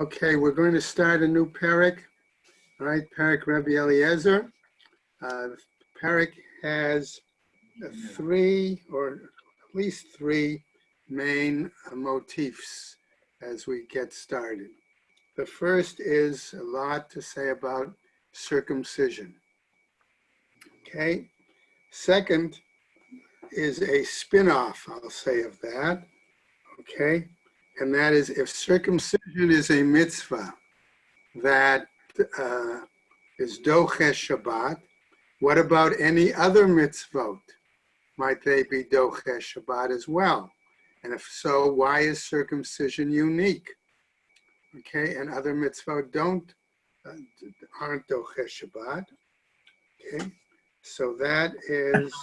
Okay, we're going to start a new parak. All right, parak Rabbi Eliezer. Parak has three, or at least three, main motifs as we get started. The first is a lot to say about circumcision. Okay. Second is a spin-off, I'll say, of that. Okay. And that is, if circumcision is a mitzvah that is doches Shabbat, what about any other mitzvot? Might they be doches Shabbat as well? And if so, why is circumcision unique? Okay, and other mitzvot aren't doches Shabbat. Okay, so that is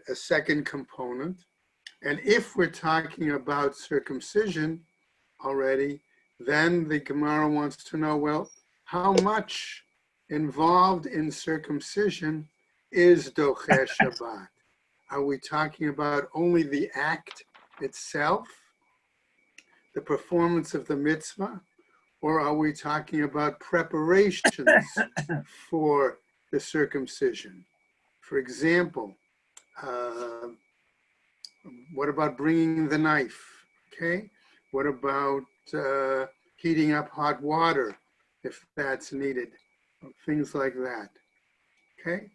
a second component. And if we're talking about circumcision already, then the Gemara wants to know, well, how much involved in circumcision is doches Shabbat? Are we talking about only the act itself, the performance of the mitzvah, or are we talking about preparations for the circumcision? For example, what about bringing the knife? Okay. What about heating up hot water if that's needed? Things like that. Okay.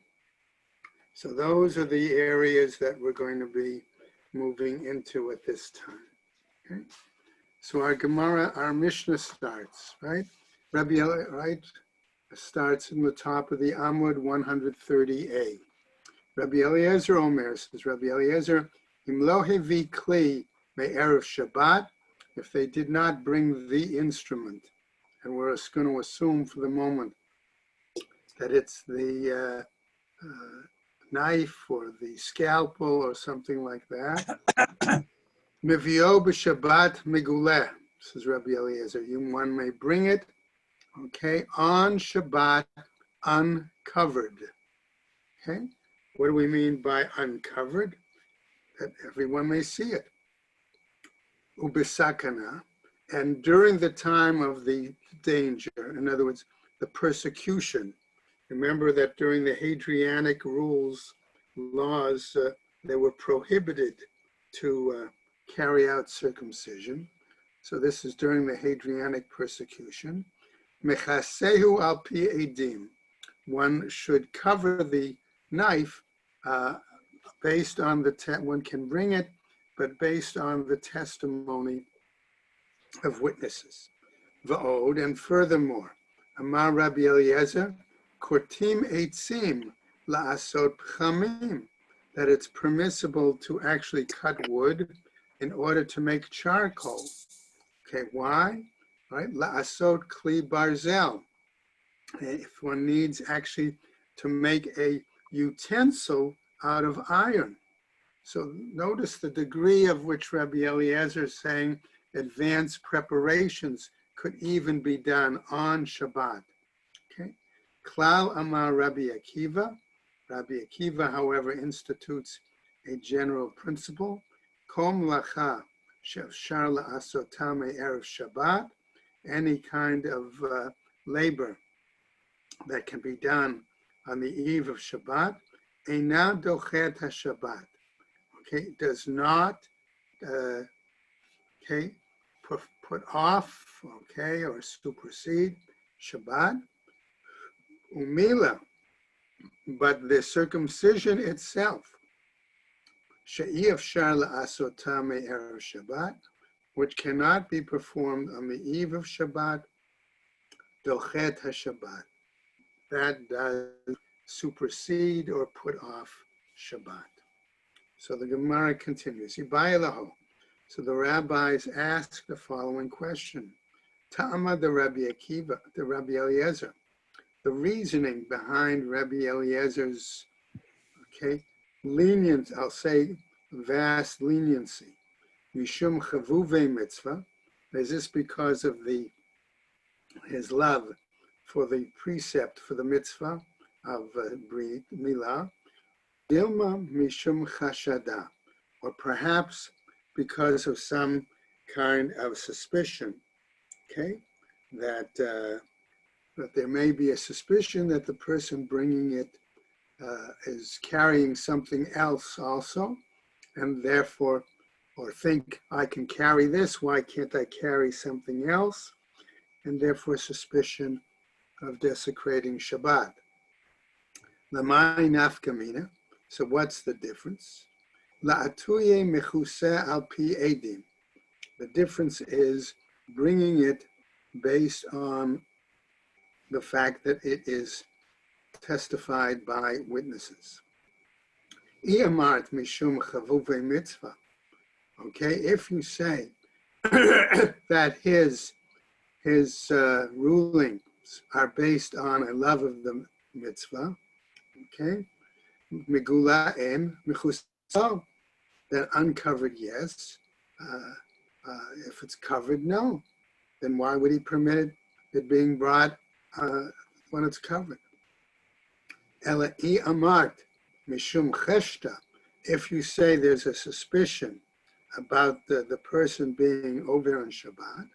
So those are the areas that we're going to be moving into at this time. Okay. So our Gemara, our Mishnah starts, right? Rabbi Eliezer, right? Starts in the top of the Amud 130a. Rabbi Eliezer Omer says, Rabbi Eliezer, Im lo hevi kli me'erev Shabbat, if they did not bring the instrument, and we're going to assume for the moment that it's the knife or the scalpel or something like that. Mivio b'Shabbat meguleh, says Rabbi Eliezer. One may bring it, okay, on Shabbat uncovered. Okay, what do we mean by uncovered? That everyone may see it. Ubisakana, and during the time of the danger, in other words, the persecution. Remember that during the Hadrianic laws, they were prohibited to carry out circumcision. So this is during the Hadrianic persecution. Mechasehu al pi edim. One should cover the knife based on one can bring it, but based on the testimony of witnesses. Va'od, and furthermore, Amar Rabbi Eliezer, kortim eitzim la'asot pchamim, that it's permissible to actually cut wood in order to make charcoal. Okay, why? Right, la'asot kli barzel. If one needs actually to make a utensil out of iron. So notice the degree of which Rabbi Eliezer is saying advanced preparations could even be done on Shabbat. Okay. Klal Amar Rabbi Akiva. Rabbi Akiva, however, institutes a general principle. Kom lacha she'efshar la'asota me'erev Shabbat. Any kind of labor that can be done on the eve of Shabbat. Eina dochet haShabbat. Okay, does not put off, okay, or supersede Shabbat. Umila, but the circumcision itself, she'i efshar la'asota me'erev Shabbat, which cannot be performed on the eve of Shabbat, dochet haShabbat. That does supersede or put off Shabbat. So the Gemara continues. So the rabbis ask the following question. Ta'ama the Rabbi Akiva, the Rabbi Eliezer. The reasoning behind Rabbi Eliezer's, lenience, I'll say vast leniency. Mishum chavuve mitzvah. Is this because of his love for the precept, for the mitzvah of Brit Milah? Dilma mishum chashada, or perhaps because of some kind of suspicion okay, that, that there may be a suspicion that the person bringing it is carrying something else also, and therefore, or think, I can carry this, why can't I carry something else? And therefore suspicion of desecrating Shabbat. Lamai nafkamina. So what's the difference? La'atuye mechuse al pi edim. The difference is bringing it based on the fact that it is testified by witnesses. Iyamart mishum chavuve mitzvah. Okay, if you say that his rulings are based on a love of the mitzvah, okay, megula en mechusal, that uncovered, yes. If it's covered, no. Then why would he permit it being brought when it's covered? Ela I amart mishum cheshta. If you say there's a suspicion about the person being over on Shabbat,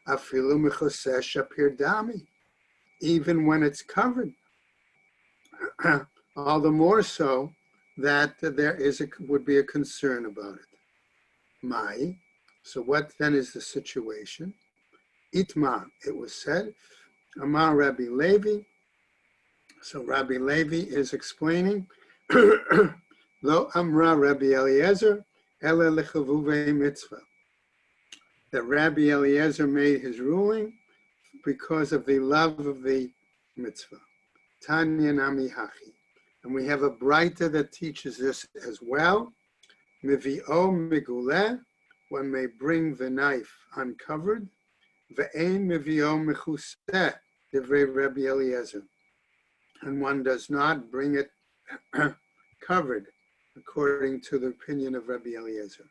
afilu mechoseh shapir dami, even when it's covered, all the more so that there would be a concern about it. Mai. So what then is the situation? Itma, it was said, Amar Rabbi Levi. So Rabbi Levi is explaining, Lo Amra Rabbi Eliezer, Ele lechavuve mitzvah. That Rabbi Eliezer made his ruling because of the love of the mitzvah. Tanya nami hachi. And we have a braita that teaches this as well. Mivi'o miguleh, one may bring the knife uncovered. Ve'ein mivi'o mechuseh, divrei Rabbi Eliezer. And one does not bring it covered, according to the opinion of Rabbi Eliezer.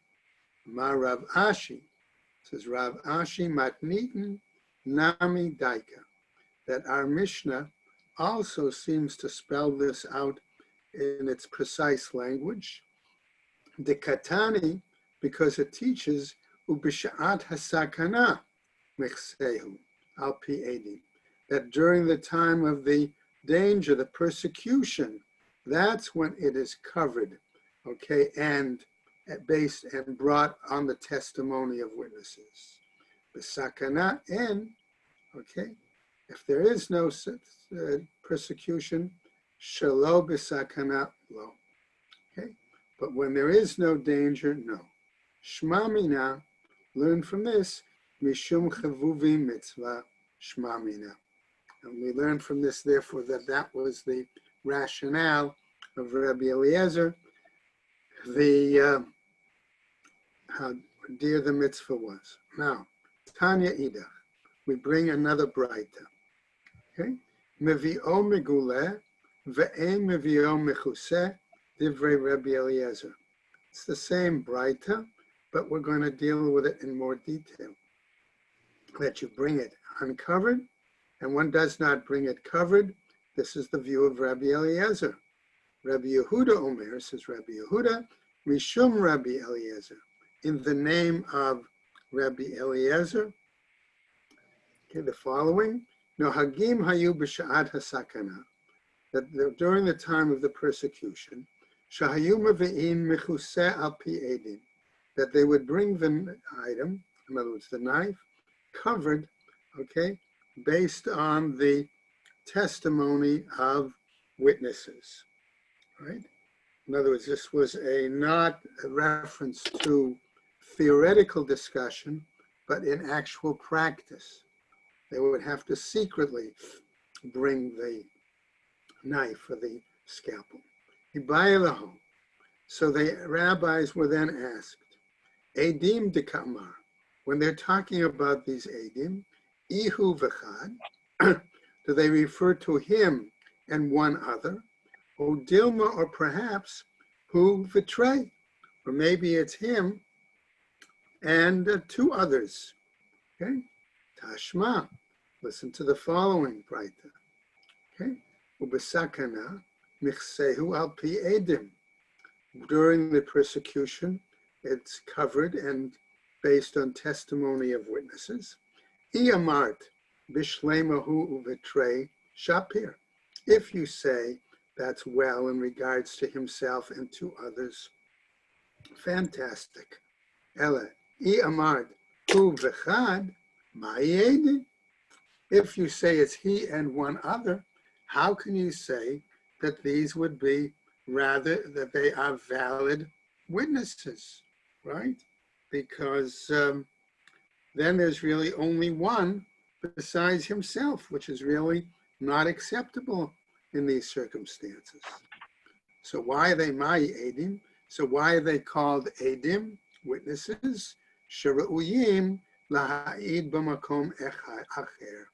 Ma Rav Ashi, says Rav Ashi matnitin nami daika, that our Mishnah also seems to spell this out in its precise language. De katani, because it teaches ubisha'at hasakana mechsehu al pi edim, that during the time of the danger, the persecution, that's when it is covered, okay, and based and brought on the testimony of witnesses. Besakana, and, okay, if there is no persecution, shelo besakana lo, okay, but when there is no danger, no. Shmamina, learn from this, mishum chavuvi mitzvah shmamina. And we learn from this, therefore, that was the rationale of Rabbi Eliezer, how dear the mitzvah was. Now, Tanya Ida, we bring another braita. Okay, mevi'o meguleh ve'en mevi'o mechuseh divrei Rabbi Eliezer. It's the same braita, but we're going to deal with it in more detail. That you bring it uncovered, and one does not bring it covered. This is the view of Rabbi Eliezer. Rabbi Yehuda Omer, says Rabbi Yehuda, Mishum Rabbi Eliezer, in the name of Rabbi Eliezer. Okay, the following, Nohagim hayu b'sha'at hasakana, that during the time of the persecution, shahayu mave'in mechuseh al pi edim, that they would bring the item, in other words, the knife, covered, okay, based on the testimony of witnesses, right? In other words, this was not a reference to theoretical discussion, but in actual practice. They would have to secretly bring the knife or the scalpel. So the rabbis were then asked, Edim de Kamar, when they're talking about these Edim, Ihu v'chad, do they refer to him and one other? O Dilma, or perhaps who v'trei, or maybe it's him and two others. Okay, Tashma, listen to the following braita. Okay, Ubesakana michsehu al pi edim. During the persecution, it's covered and based on testimony of witnesses. Iyamart bishlemahu uvetrei shapir. If you say that's well in regards to himself and to others, fantastic. Ella, Iyamart hu vechad ma'yedi. If you say it's he and one other, how can you say that these would be rather that they are valid witnesses, right? Because then there's really only one besides himself, which is really not acceptable in these circumstances. So why are they Mai Edim? So why are they called Edim, witnesses? Sheru'uyim laha'id b'makom acher.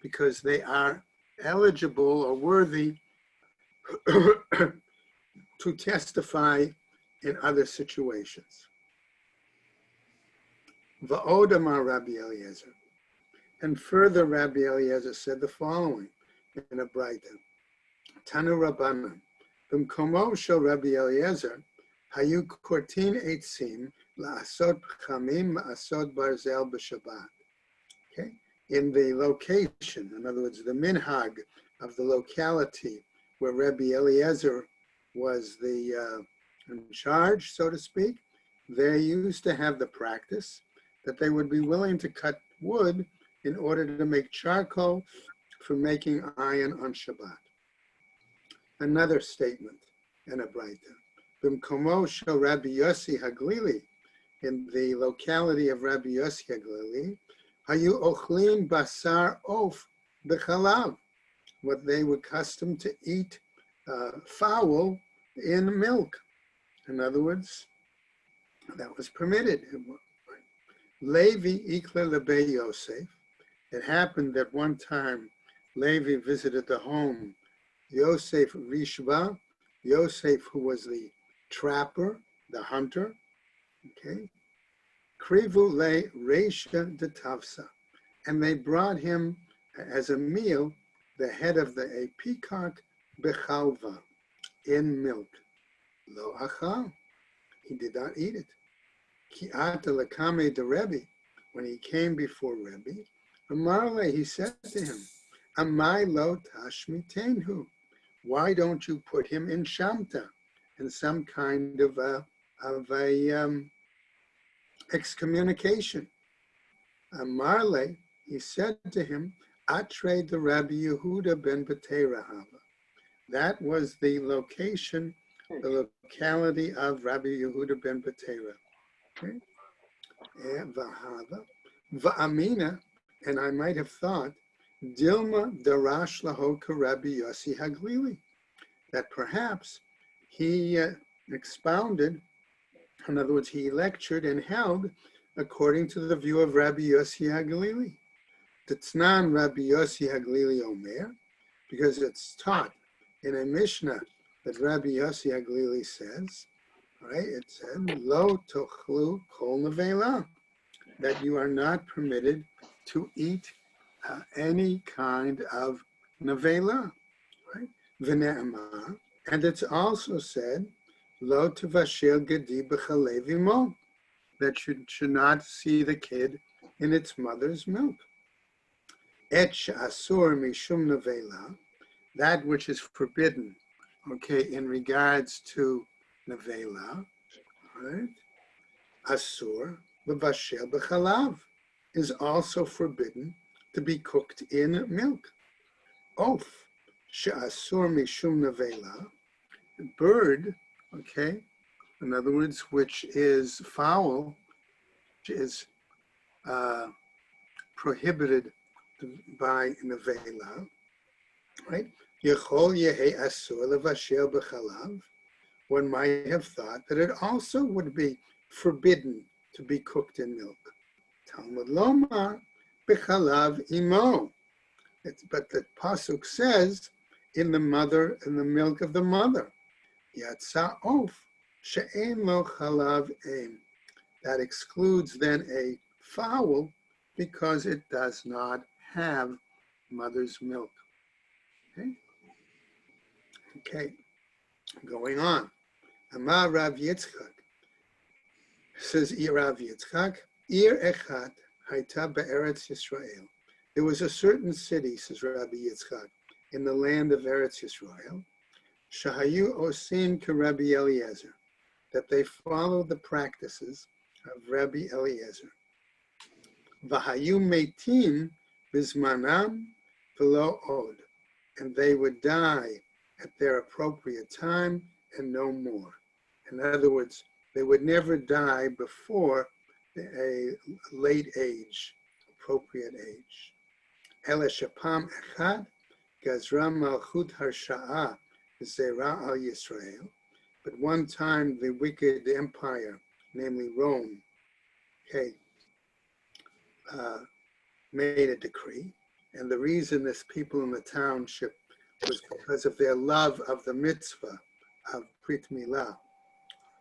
Because they are eligible or worthy to testify in other situations. Va'odamar Rabbi Eliezer. And further, Rabbi Eliezer said the following in a Braita. Tanu Rabbanan, B'mkomo shel Rabbi Eliezer, hayu kortin eitzim la'asot pchamim ma'asot barzel b'Shabbat. Okay, in the location, in other words, the minhag of the locality where Rabbi Eliezer was the in charge, so to speak, they used to have the practice that they would be willing to cut wood in order to make charcoal for making iron on Shabbat. Another statement in a Braita. B'mkomo shel Rabbi Yossi Haglili, in the locality of Rabbi Yossi Haglili, hayu ochlin basar of b'chalav, what they were accustomed to eat fowl in milk. In other words, that was permitted. Levi ikla lebe Yosef. It happened that one time Levi visited the home Yosef Rishva, Yosef who was the trapper, the hunter, okay? Krivu le reisha de tavsa. And they brought him as a meal the head of a peacock bechalva, in milk. Lo achal, he did not eat it. Ki ata lekame de Rebbe, when he came before Rebbe, Amarle, he said to him, Amai lo tashmitenhu. Why don't you put him in shamta, in some kind of a excommunication? Amarle, he said to him, Atre de Rabbi Yehuda ben Beterahava. That was the location, the locality of Rabbi Yehuda ben Betera. Okay? Va'amina, and I might have thought, Dilma darash lahoka Rabbi Yossi Haglili, that perhaps he expounded, in other words, he lectured and held according to the view of Rabbi Yossi Haglili. T'tznan Rabbi Yossi Haglili Omer, because it's taught in a Mishnah that Rabbi Yossi Haglili says, right? It said, Lo tochlu kol nevela, that you are not permitted to eat any kind of nevela, right? V'ne'amar, and it's also said, Lo tevashel gedi b'chalev imo, that you should not see the kid in its mother's milk. Et she'asur mishum nevela, that which is forbidden, okay, in regards to nevela, right? Asur v'vashel b'chalav is also forbidden to be cooked in milk. Of she'asur mishum nevela, bird, okay, in other words, which is fowl, which is prohibited by nevela, right? Yechol yehe asur levashel b'chalav. One might have thought that it also would be forbidden to be cooked in milk. Talmud lomar b'chalav imo. But the pasuk says, in the milk of the mother. Yatsa of she'en lo chalav em. That excludes then a fowl because it does not have mother's milk. Okay, going on. Amar Rav Yitzchak, says Rav Yitzchak, Ir echat Haita be'eretz Yisrael. There was a certain city, says Rabbi Yitzchak, in the land of Eretz Yisrael, Shahayu Osin ke Rabbi Eliezer, that they followed the practices of Rabbi Eliezer. Vahayu meitim bizmanam v'lo od, and they would die at their appropriate time and no more. In other words, they would never die before a late age, appropriate age. Ele shapam echad gazra malchut harsha'a zera al Yisrael. But one time the wicked empire, namely Rome, made a decree. And the reason this people in the township was because of their love of the mitzvah of Brit Milah.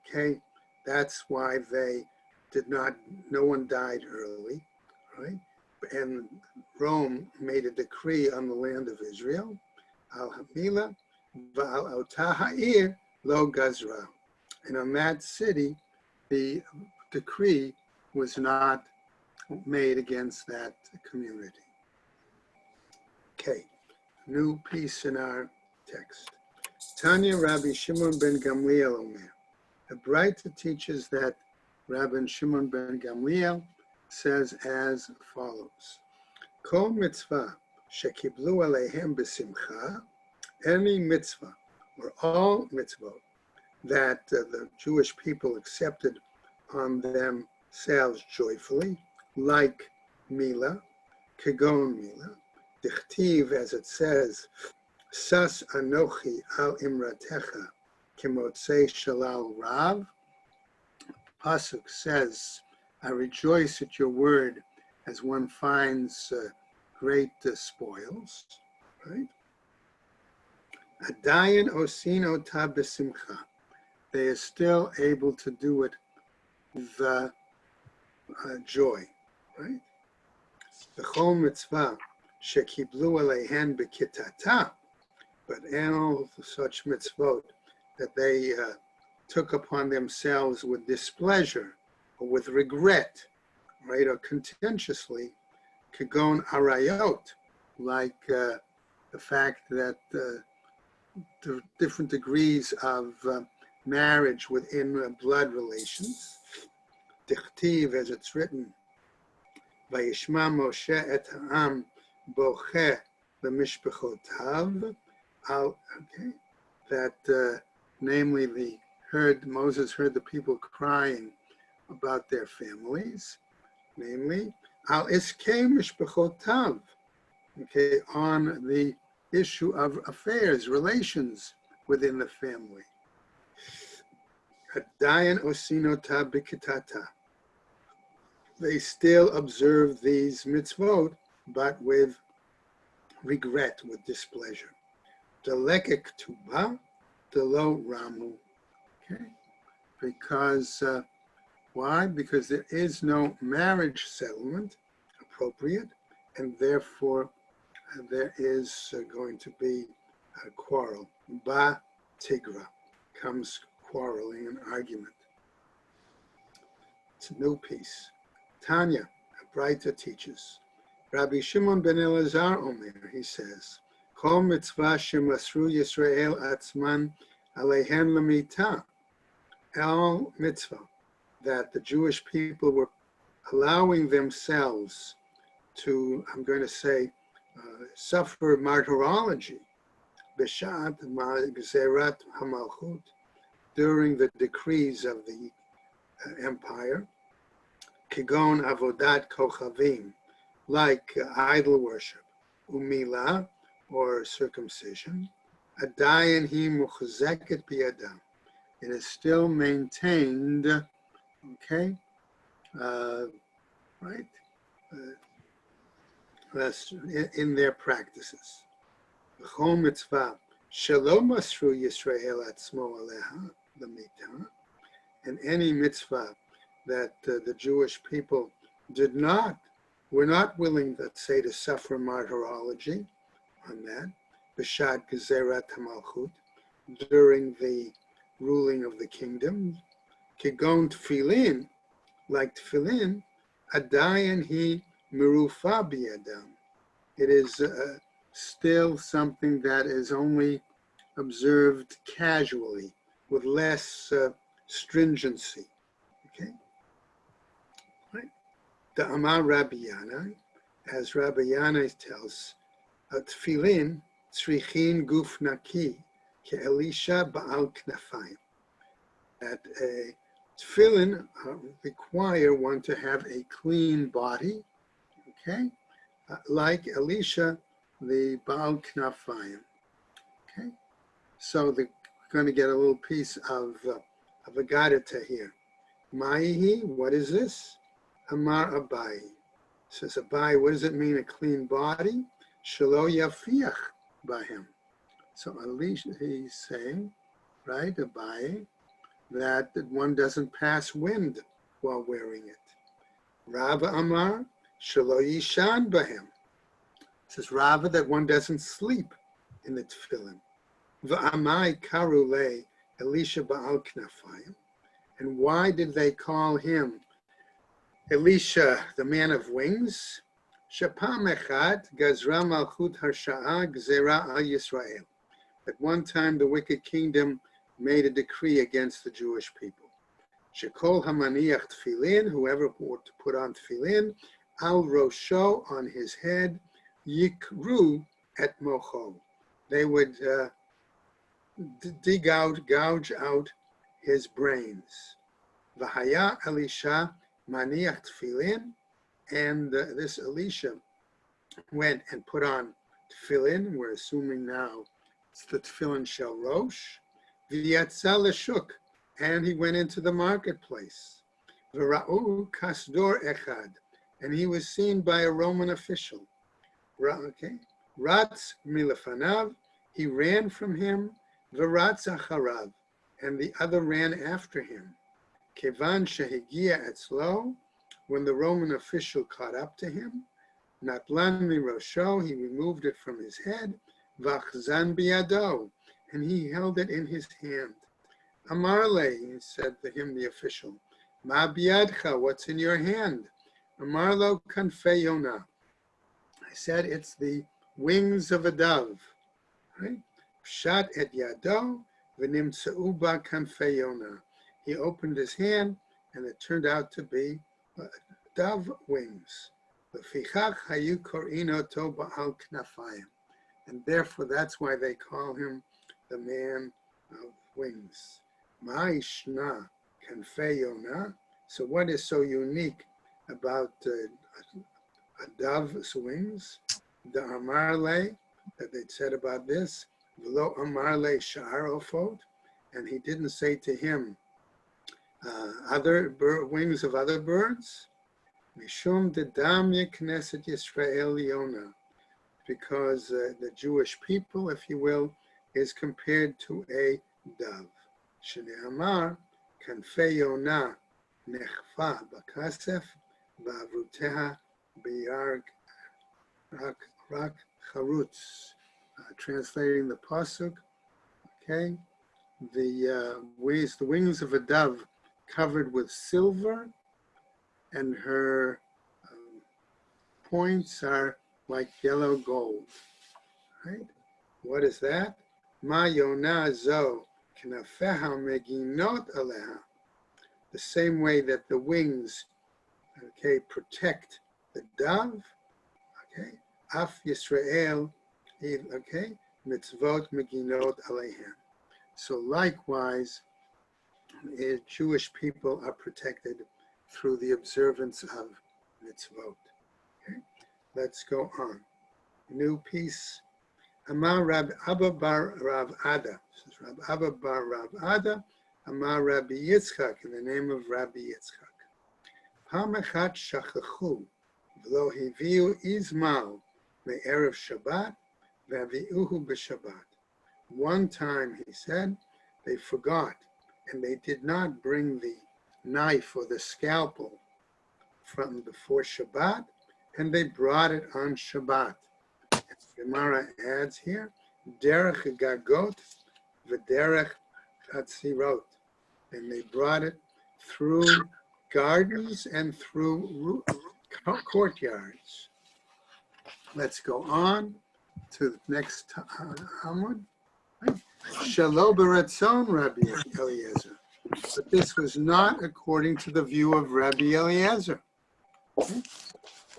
Okay, that's why they did not, no one died early, right? And Rome made a decree on the land of Israel, al hamila va'al otah ha'ir lo gazra. And on that city, the decree was not made against that community. Okay, new piece in our text. Tanya Rabbi Shimon ben Gamliel Omer. The Braita teaches that Rabbi Shimon ben Gamliel says as follows: Kol mitzvah shekiblu aleihem b'simcha, any mitzvah or all mitzvot that the Jewish people accepted on themselves joyfully, like Mila, Kegon Mila, Dichtiv, as it says, Sas Anochi al Imratecha, Kimotzei Shalal Rav. Pasuk says, I rejoice at your word as one finds great spoils, right? Adayan osin ota b'simcha. They are still able to do it with joy, right? B'chol mitzvah shekiblu aleihen b'kitata, but all such mitzvot that they took upon themselves with displeasure or with regret, right, or contentiously, kagon arayot, like the fact that the different degrees of marriage within blood relations. Dichtiv, as it's written, Vayishma Moshe et ha'am bocheh b'mishpachotav, okay, that namely Moses heard the people crying about their families, namely, al iskei mishpachotav, okay, on the issue of affairs, relations within the family. Adayan osinota b'kitata. They still observe these mitzvot, but with regret, with displeasure. Delekek tuba, delo ramu. Okay, because why? Because there is no marriage settlement appropriate, and therefore there is going to be a quarrel. Ba tigra comes quarreling and argument. It's a new piece. Tanya, a Braita teaches. Rabbi Shimon ben Elazar Omer, he says, Kol mitzvah shemasru Yisrael atzman aleihen lamita. All mitzvah that the Jewish people were allowing themselves to, I'm going to say, suffer martyrology, b'shat gzerat hamalchut, during the decrees of the empire, kigon avodat kochavim, like idol worship, umila, or circumcision, adayan hi muchzeket biyadam. It is still maintained, okay, right, that's in their practices. V'chol mitzvah shelo masru Yisrael atzmo aleha l'mita, and any mitzvah that the Jewish people were not willing, let's say, to suffer martyrology on that, b'shad gezerat hamalchut, during the ruling of the kingdom, kigon tefillin, like tefillin, Adayan he mirufa biyadam. It is still something that is only observed casually, with less stringency. Okay, right? The Amar Rabbi Yana, as Rabbi Yana tells, tefillin tzrichin guf naki ke'elisha ba'al knafayim. That tefillin require one to have a clean body, okay, like Elisha, the Baal Knafayim. Okay, so we're going to get a little piece of Agadita here. Maihi, what is this? Amar Abai. Says Abai, what does it mean, a clean body? Shelo yafiach bahem. So Elisha, he's saying, right, Abai, that one doesn't pass wind while wearing it. Rava Amar, Shelo yishan bahem. Says Rava, that one doesn't sleep in the tefillin. V'amai karule Elisha ba'al knafayim. And why did they call him Elisha, the man of wings? Shapam echad gazra malchut harsha'a gzera al Yisrael. At one time, the wicked kingdom made a decree against the Jewish people. Shekol hamaniach tefillin, whoever ought to put on tefillin, al rosho, on his head, yikru et mocho. They would gouge out his brains. V'haya Elisha maniach tefillin, and this Elisha went and put on tefillin. We're assuming now it's the tefillin shel rosh. V'yatza l'shuk, and he went into the marketplace. V'ra'u kasdor echad, and he was seen by a Roman official. Okay, Ratz milafanav, he ran from him. V'ratz acharav, and the other ran after him. Kevan shehigia etzlo, when the Roman official caught up to him, natlan mirosho, he removed it from his head. V'achzan biyado, and he held it in his hand. Amarle, he said to him, the official, ma biyadcha, what's in your hand? Amarlo kanfei yonah. I said, it's the wings of a dove. Right? Shat et yado v'nimtzeu ba kanfei yonah. He opened his hand, and it turned out to be dove wings. V'fichach hayu kor'in oto ba'al knafayim. And therefore, that's why they call him the man of wings. Ma'ishna kanfei yonah. So what is so unique about a dove's wings? The amarle, that they said about this, v'lo amarle sha'ar ofot, and he didn't say to him other wings of other birds. Mishum dedam yekneset Yisrael yonah, because the Jewish people, if you will, is compared to a dove. Shne'amar kanfei yonah nechfa bakasef va'avruteha b'yarg rak charutz. Translating the pasuk, okay, the wings of a dove covered with silver, and her points are like yellow gold. Right? What is that? Ma yonah zo knafeha meginot aleha. The same way that the wings, okay, protect the dove. Okay, af Yisrael, okay, mitzvot meginot alehem. So likewise, Jewish people are protected through the observance of mitzvot. Okay, let's go on. New piece. Amar Rab Abba bar Rav Ada. This is Rab Abba bar Rav Ada. Amar Rabbi Yitzchak, in the name of Rabbi Yitzchak. Pamachat shachachu v'lo hiviu izmal me'erev Shabbat v'aviuhu b'Shabbat. One time, he said, they forgot, and they did not bring the knife or the scalpel from before Shabbat, and they brought it on Shabbat. Gemara adds here, derech gagot v'derech chatzirot, and they brought it through gardens and through courtyards. Let's go on to the next Amud. Shelo b'ratzon Rabbi Eliezer. But this was not according to the view of Rabbi Eliezer.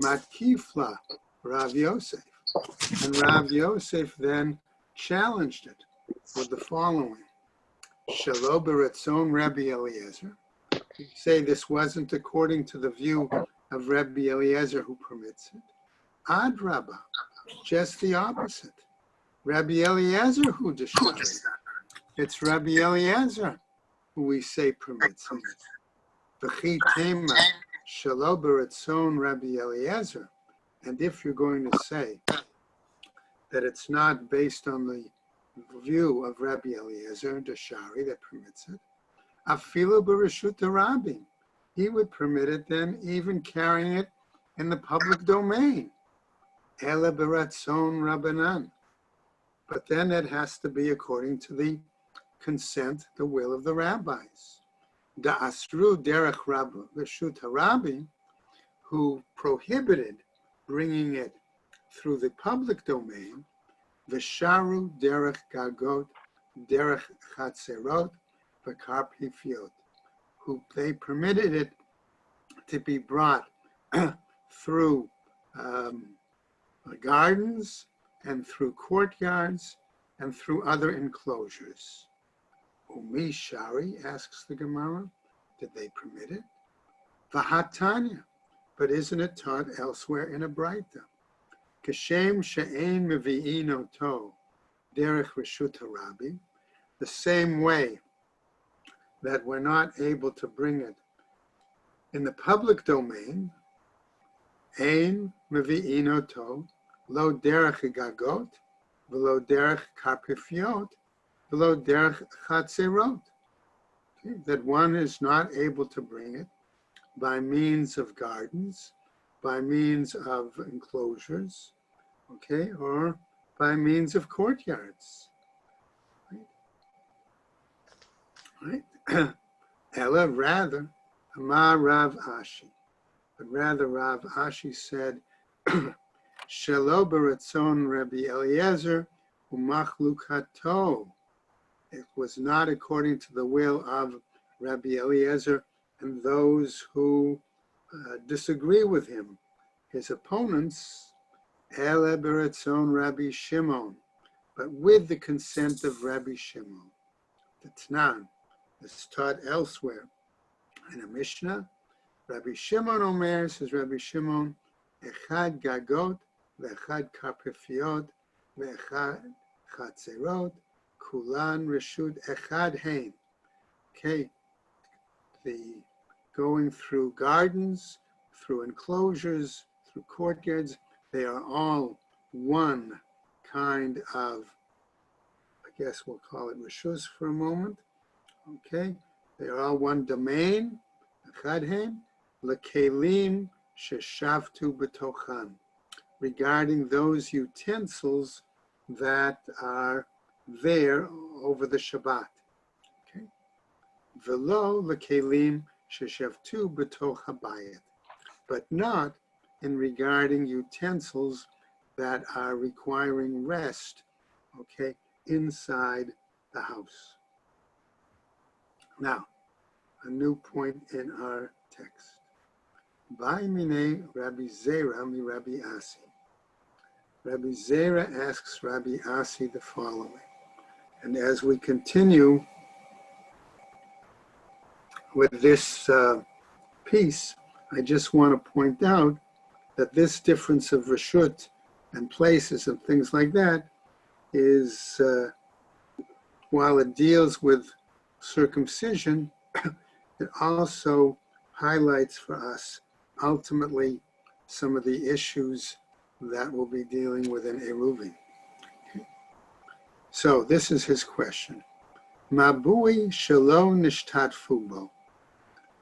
Matkifla, Rav Yosef. And Rav Yosef then challenged it with the following. Shelo b'ratzon Rabbi Eliezer. Say this wasn't according to the view of Rabbi Eliezer who permits it. Adrabah, just the opposite. Rabbi Eliezer who deshari. It's Rabbi Eliezer who we say permits it. V'chi tema shelo b'ratzon Rabbi Eliezer. And if you're going to say that it's not based on the view of Rabbi Eliezer deshari that permits it, afilu b'reshut Rabbi, he would permit it then even carrying it in the public domain. Ele b'ratzon Rabbanan. But then it has to be according to the consent, the will of the rabbis. Da'asru derech reshut Rabbi, who prohibited bringing it through the public domain, v'sharu derech gagot, derech chatzerot, v'kar pifiot, who they permitted it to be brought through gardens and through courtyards and through other enclosures. Umi Shari, asks the Gemara, did they permit it? Vahatanya, but isn't it taught elsewhere in a Braita? Kashem she'ein mevi'in oto derech reshut Rabbi, the same way that we're not able to bring it in the public domain, ein mevi'in oto lo derech gagot, v'lo derech karpifiot, v'lo derech chatzerot. That one is not able to bring it by means of gardens, by means of enclosures, okay, or by means of courtyards. Right? Ella, rather, Amar Rav Ashi. But rather, Rav Ashi said, Shelo b'ratzon Rabbi Eliezer u'machlukato. It was not according to the will of Rabbi Eliezer and those who disagree with him, his opponents, Ele b'ratzon Rabbi Shimon, but with the consent of Rabbi Shimon. The Tanan is taught elsewhere in a Mishnah. Rabbi Shimon Omer, says Rabbi Shimon, Echad gagot, ve'echad karpifiot, ve'echad chatzerot, kulan reshut echad hein. Okay, the going through gardens, through enclosures, through courtyards, they are all one kind of, I guess we'll call it reshus for a moment. Okay, they are all one domain, echad hein, lekelim sheshavtu betochan, regarding those utensils that are there over the Shabbat. Okay, velo lekelim sheshavtu betoch habayit, but not in regarding utensils that are requiring rest, okay, inside the house. Now, a new point in our text. By mine Rabbi Zera mi Rabbi Asi. Rabbi Zera asks Rabbi Asi the following. And as we continue with this piece, I just want to point out that this difference of reshut and places and things like that is, while it deals with circumcision, it also highlights for us ultimately some of the issues that we'll be dealing with in Eruvin. Okay. So this is his question. Mabui shelo nishtatfu bo.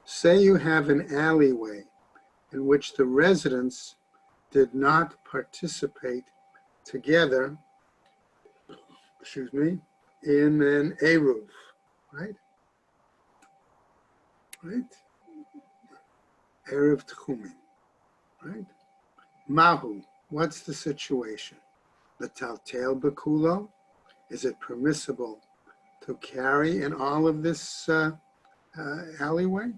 Say you have an alleyway in which the residents did not participate together, in an Eruv, right? Right? Erev Tchumin, right? Mahu, what's the situation? The Taltel Bekulo, is it permissible to carry in all of this alleyway?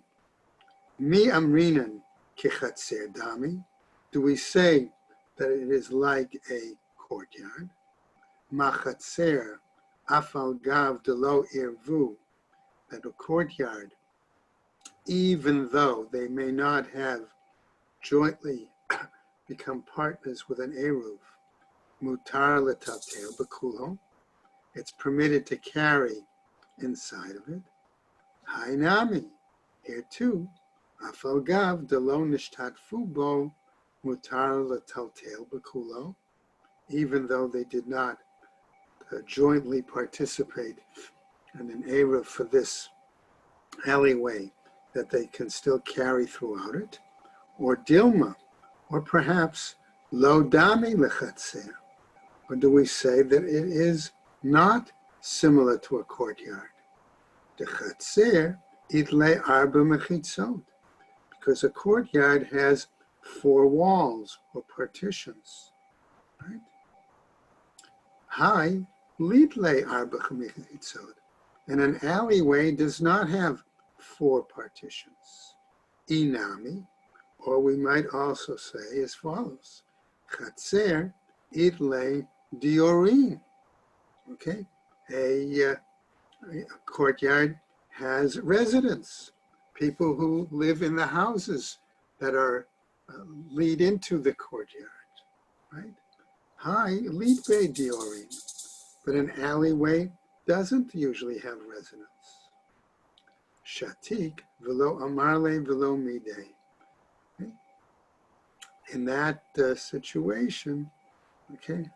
Mi amrinan kichatzer dami, do we say that it is like a courtyard? Machatzer afal gav delo irvu, that a courtyard, even though they may not have jointly become partners with an eruv, mutar letaltel bekulo, it's permitted to carry inside of it. Hainami, here too, afal gav delo nishtatfu bo mutar letaltel bekulo, even though they did not jointly participate in an eruv for this alleyway, that they can still carry throughout it. Or dilma, or perhaps lo dami lechatzer, or do we say that it is not similar to a courtyard? The chatzer itle arba mechitzot, because a courtyard has 4 walls or partitions, right? Hai litle arba mechitzot, and an alleyway does not have 4 partitions. Inami, or we might also say as follows: Chatzer itle diorim. Okay, a courtyard has residents, people who live in the houses that are lead into the courtyard, right? Hi, lipe diorim, but an alleyway doesn't usually have residents. Shatik velo amarle velo midei. In that situation, okay,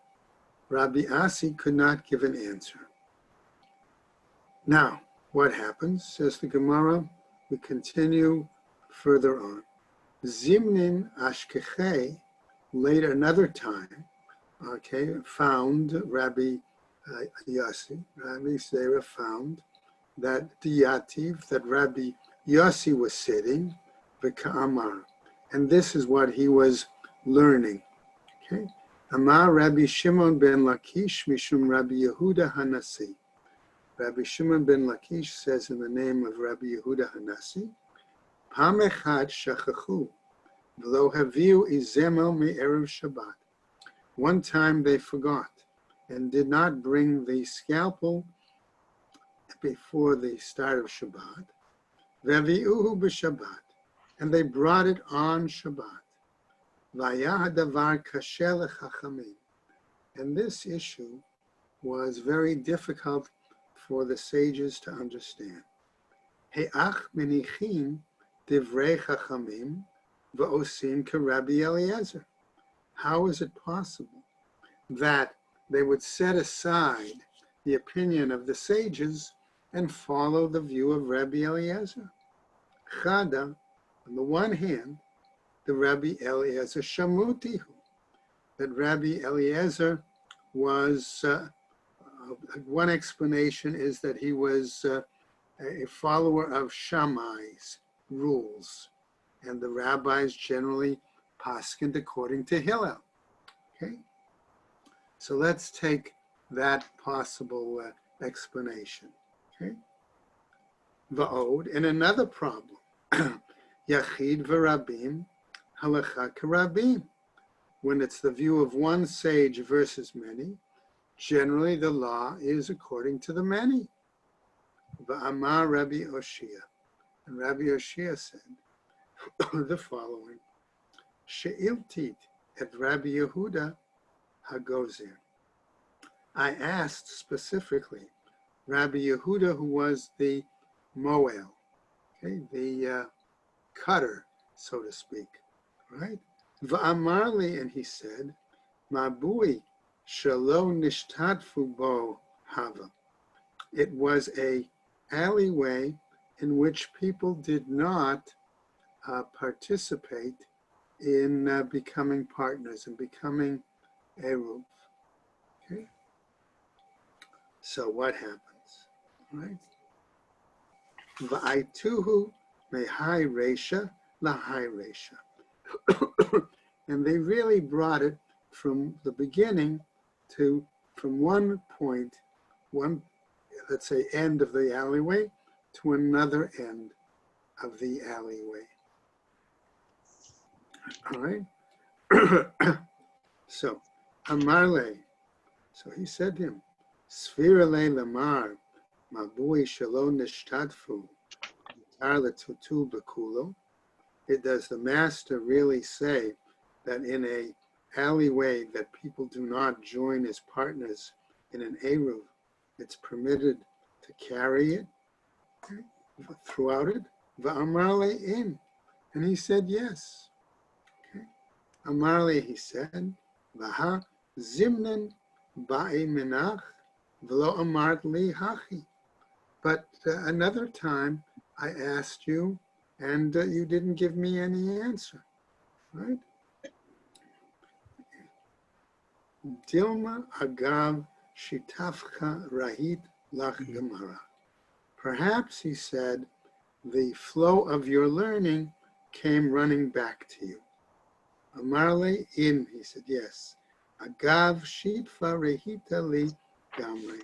Rabbi Asi could not give an answer. Now, what happens? Says the Gemara. We continue further on. Zimnin Ashkechei, later another time, okay, found Rabbi Yossi, Rabbi Zera found that Diyativ, that Rabbi Yossi was sitting, v'ka'amar, and this is what he was learning. Okay, Amar Rabbi Shimon ben Lakish mishum Rabbi Yehuda Hanasi. Rabbi Shimon ben Lakish says in the name of Rabbi Yehuda Hanasi, Pam echad shachachu v'lo haviu izemel me'erev Shabbat. One time they forgot and did not bring the scalpel before the start of Shabbat. Ve'vi'uhu b'Shabbat, and they brought it on Shabbat. Vayah hadavar kasher lechachamim, and this issue was very difficult for the sages to understand. He'ach menichin divrei chachamim v'osim k'Rabbi Eliezer. How is it possible that they would set aside the opinion of the sages and follow the view of Rabbi Eliezer? Chada, on the one hand, the Rabbi Eliezer Shamutihu, that Rabbi Eliezer was, one explanation is that he was a follower of Shammai's rules, and the rabbis generally paskined according to Hillel. Okay, so let's take that possible explanation. Okay, Va'od, and another problem, Yachid v'Rabim, halacha k'Rabim. When it's the view of one sage versus many, generally the law is according to the many. Va'amar Rabbi Oshia, and Rabbi Oshia said the following: She'iltit et Rabbi Yehuda Hagozer. I asked specifically Rabbi Yehuda, who was the Moel, okay, the cutter, so to speak, right? Va'amarli, and he said, Mabui shelo nishtatfu bo hava. It was a alleyway in which people did not participate in becoming partners and becoming eruv. Okay. So what happens, right? Va'aituhu mehai reisha lahayresha. And they really brought it from the beginning to, from one point, one, let's say, end of the alleyway to another end of the alleyway. All right? So, Amarle, so he said to him, Svirale lamar, mabui shalom nishtadfu, tarla tutu bakulo. Does the master really say that in a alleyway that people do not join as partners in an Eruv, it's permitted to carry it throughout it? Va'amarle in. And he said yes. Okay. Amarle, he said, Vaha zimnan ba'i menach v'lo amart li hachi. But another time I asked you and you didn't give me any answer, right? Dilma agav shitafcha rahit lach gemara. Perhaps, he said, the flow of your learning came running back to you. Amarle in, he said, yes. Agav shitfa rehita li gamre.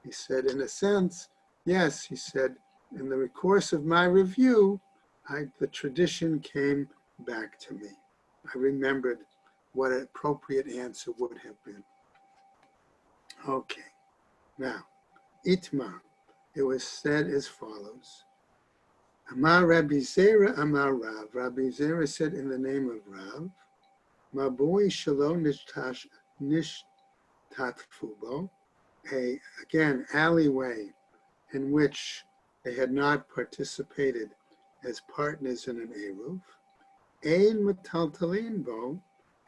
He said, in a sense, yes, he said, in the course of my review, the tradition came back to me. I remembered what an appropriate answer would have been. Okay, now, Itmar, it was said as follows. Amar Rabbi Zera Amar Rav. Rabbi Zera said in the name of Rav, Mabui Shalom Nishtatfubo, again, alleyway in which they had not participated as partners in an Eruv, Ein Metaltalin Bo,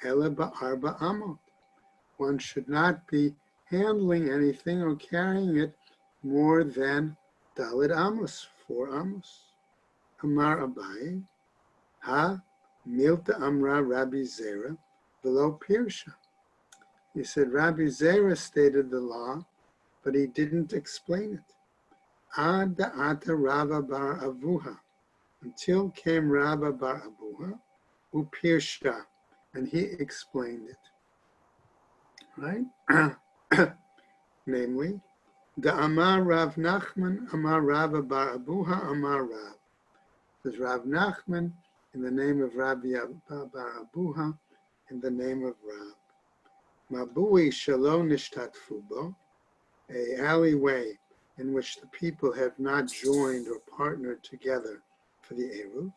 Ela Ba'arba Amot. One should not be handling anything or carrying it more than Daled Amos, 4 Amos. Amar Abai, Ha Milta Amra Rabbi Zera, below Pirsha. He said Rabbi Zera stated the law, but he didn't explain it. Ad Ata Rava Bar Avuha, until came Rava Bar Avuha, who Pirsha, and he explained it. Right? Namely, the Amar Rav Nachman, Amar Rava Bar Abuha, Amar Rav. There's Rav Nachman in the name of Rabbi Bar Abuha, in the name of Rav. Mabui Shalom Nishtatfubo, a alleyway in which the people have not joined or partnered together for the Eruv.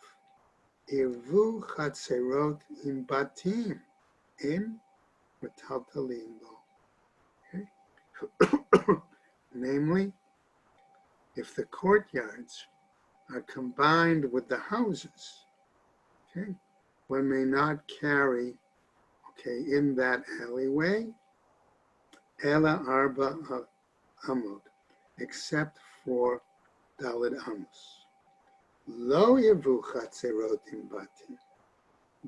Irvu Chatzerot in Batim, in Metaltalin Bo. Okay. Namely, if the courtyards are combined with the houses, okay, one may not carry, okay, in that alleyway, Ela Arba Amud, except for Daled Amos. Lo Yavu Chatzerot in Batim.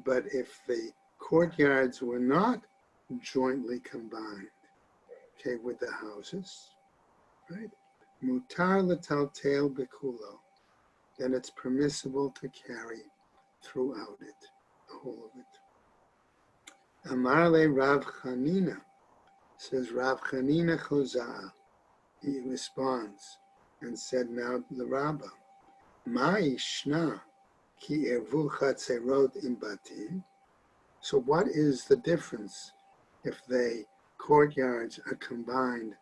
But if the courtyards were not jointly combined, okay, with the houses, right? Mutar letaltel bekulo, then it's permissible to carry throughout it, the whole of it. Amarle Rav Chanina, says Rav Chanina Choza'ah. He responds and said, now the Rabbah, Ma ishna ki ervu chatzerot im batim. So what is the difference if the courtyards are combined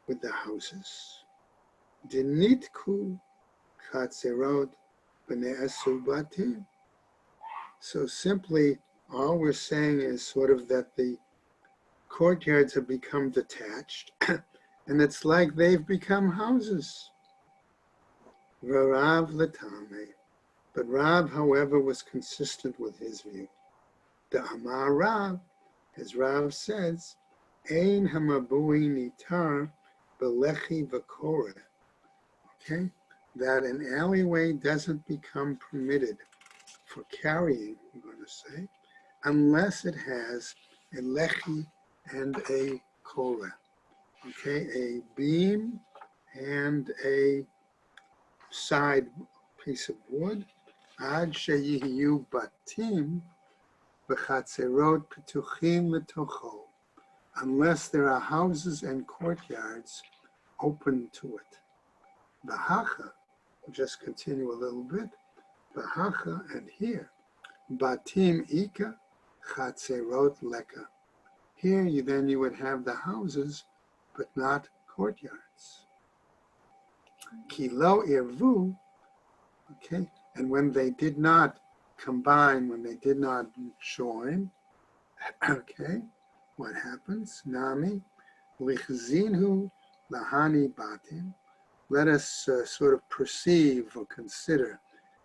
with the houses? Dinitku chatzerot b'ne'asu batim. So simply, all we're saying is sort of that the courtyards have become detached, and it's like they've become houses. Rav Latame. But Rav, however, was consistent with his view. The Amar Rav, as Rav says, Ein hamabui nitar belechi v'koreh. Okay, that an alleyway doesn't become permitted for carrying, we're going to say, unless it has a lechi and a koreh. Okay, a beam and a side piece of wood, Ad sheyihiyu batim v'chatzerot petuchim letocho, unless there are houses and courtyards open to it. V'hacha, we'll just continue a little bit. V'hacha, and here, batim ika chatzerot leka. Here you would have the houses, but not courtyards. Ki lo irvu, okay, and when they did not combine, when they did not join, okay, what happens? Nami, lichzinhu lahani batim. Let us sort of perceive or consider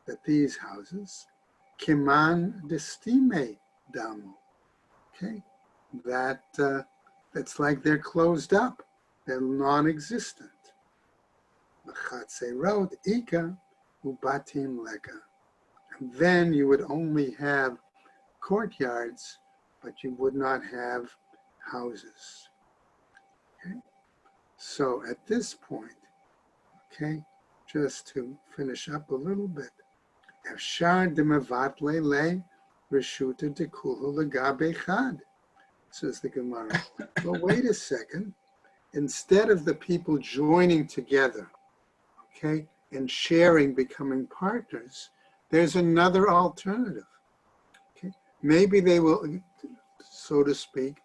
that these houses, kiman destime damu, okay, that it's like they're closed up, they're non-existent. Chatzerot ika ubatim leka. And then you would only have courtyards, but you would not have houses. Okay? So at this point, okay, just to finish up a little bit, Efshar demavatle le reshuta dekulu legabe chad, says the Gemara. Well, wait a second. Instead of the people joining together, okay, and sharing, becoming partners, there's another alternative. Okay, maybe they will, so to speak,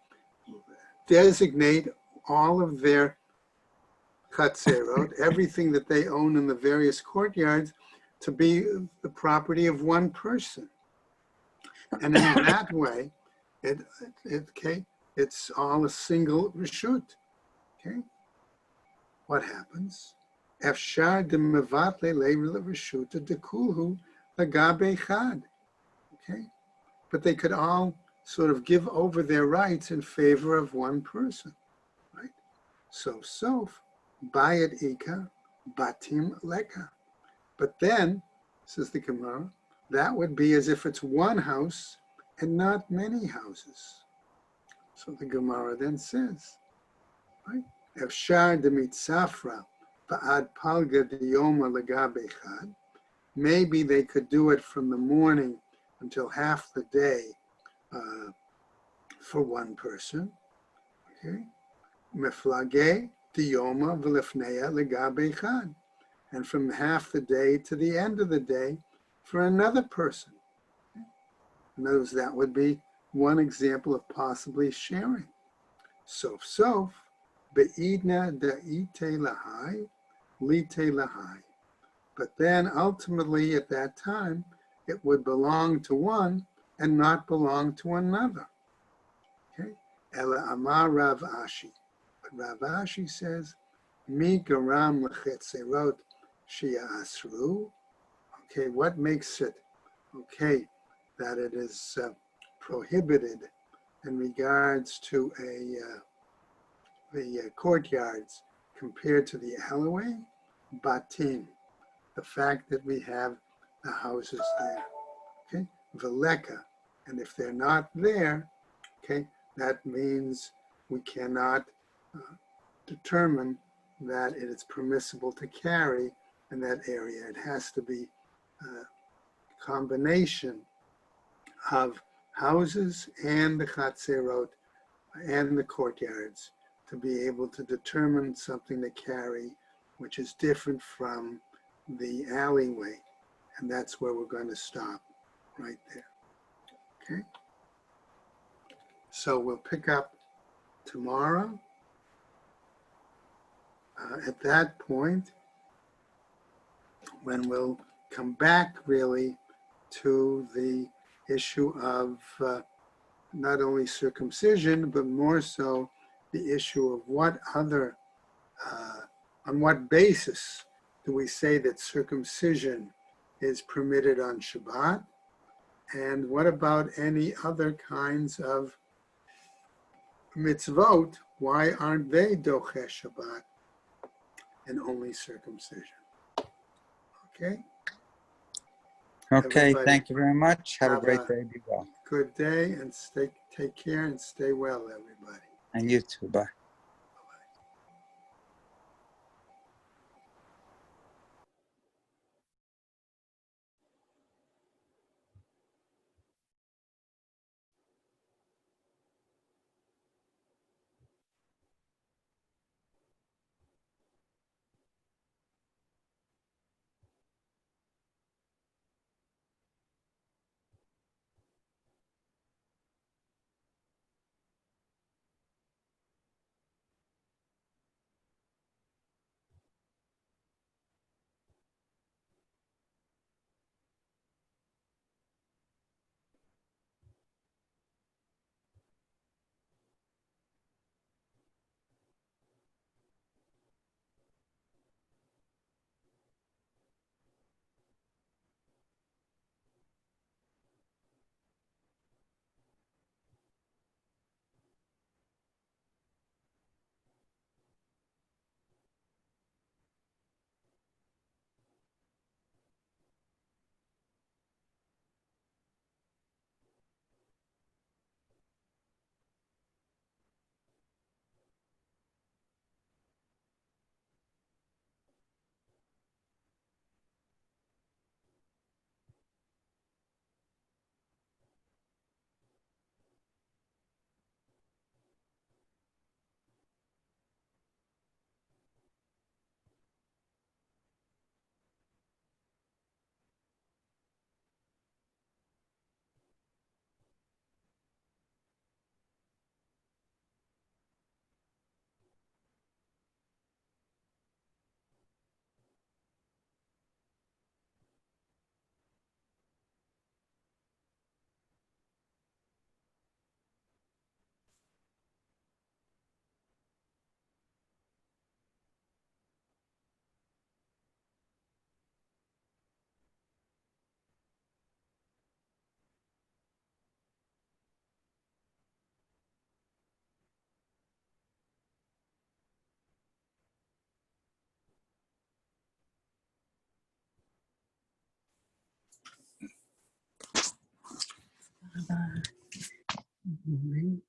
designate all of their chatzerot, everything that they own in the various courtyards, to be the property of one person. And in that way, it's all a single reshut. Okay, what happens? Efshar demevatle le reshuta dekulhu lagabe chad. Okay, but they could all sort of give over their rights in favor of one person, right? So bayit ika batim leka. But then, says the Gemara, that would be as if it's one house and not many houses. So the Gemara then says, right? Efshar demitzafra ba'ad palga diyoma legabe chad. Maybe they could do it from the morning until half the day for one person. Okay, meflage diyoma v'lefneya legabe chad, and from half the day to the end of the day for another person. In other words, that would be one example of possibly sharing. Sof, be'idna da'ite lahai, lite lahai. But then ultimately at that time, it would belong to one and not belong to another. Okay? Ela amar Rav Ashi. But Rav Ashi says, mi garam lechetzerot shia asru. Okay, what makes it okay that it is prohibited in regards to the courtyards compared to the alleyway? Batim, the fact that we have the houses there. Okay, veleka, and if they're not there, okay, that means we cannot determine that it is permissible to carry in that area. It has to be a combination of houses and the chatzerot and the courtyards to be able to determine something to carry which is different from the alleyway. And that's where we're going to stop, right there. Okay? So we'll pick up tomorrow. At that point, when we'll come back really to the issue of not only circumcision, but more so the issue of what other, on what basis do we say that circumcision is permitted on Shabbat? And what about any other kinds of mitzvot? Why aren't they doche Shabbat and only circumcision? Okay? Okay, Everybody thank you very much. Have a have great a day. Be well. good day and take care and stay well, everybody. And you too. Bye. Mhm.